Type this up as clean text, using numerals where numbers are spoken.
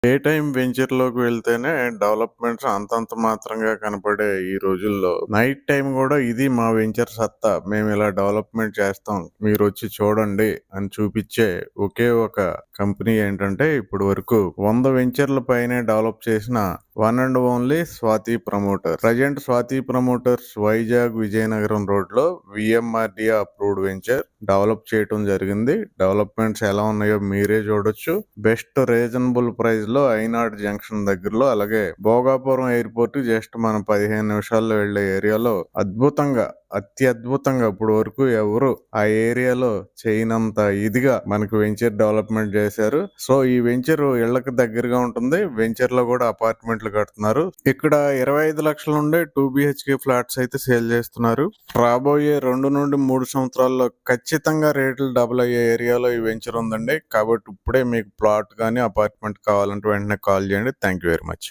Day time వెంచర్‌లోకి వెళ్తేనే developments అంతంత మాత్రంగా కనపడే ఈ రోజుల్లో, నైట్ టైమ్ గూడా ఇది మా వెంచర్ సత్తా. మేమిలా డెవలప్‌మెంట్ చేస్తాం. మీరొచ్చి చూడండి అని చూపిచ్చే ఒకే ఒక కంపెనీ ఏంటంటే, ఇప్పటి వరకు 100 వెంచర్‌ల పైనే డెవలప్ చేసిన one and only Swathi promoters. Present Swathi promoters Vizag Vizianagaram రోడ్‌లో వీఎంఆర్‌డీఏ అప్రూవ్డ్ వెంచర్ డెవలప్ చేయటం జరిగింది. డెవలప్‌మెంట్స్ ఎలా ఉన్నాయో మీరే చూడొచ్చు. బెస్ట్ రీజనబుల్ ప్రైస్ లో ఐనాడ్ జంక్షన్ దగ్గరలో, అలాగే భోగాపురం ఎయిర్పోర్ట్ జస్ట్ మనం 15 నిమిషాల్లో వెళ్లే ఏరియాలో అత్యద్భుతంగా ఇప్పుడు వరకు ఎవరు ఆ ఏరియాలో చేయనంత ఇదిగా మనకు వెంచర్ డెవలప్మెంట్ చేశారు. సో ఈ వెంచర్ ఇళ్లకు దగ్గరగా ఉంటుంది. వెంచర్ లో కూడా అపార్ట్మెంట్లు కడుతున్నారు. ఇక్కడ 25 లక్షల నుండే 2 బిహెచ్కే ఫ్లాట్స్ అయితే సేల్ చేస్తున్నారు. రాబోయే 2 నుండి 3 సంవత్సరాల్లో ఖచ్చితంగా రేట్లు డబుల్ అయ్యే ఏరియాలో ఈ వెంచర్ ఉందండి. కాబట్టి ఇప్పుడే మీకు ప్లాట్ కానీ అపార్ట్మెంట్ కావాలంటే వెంటనే కాల్ చేయండి. Thank you very much.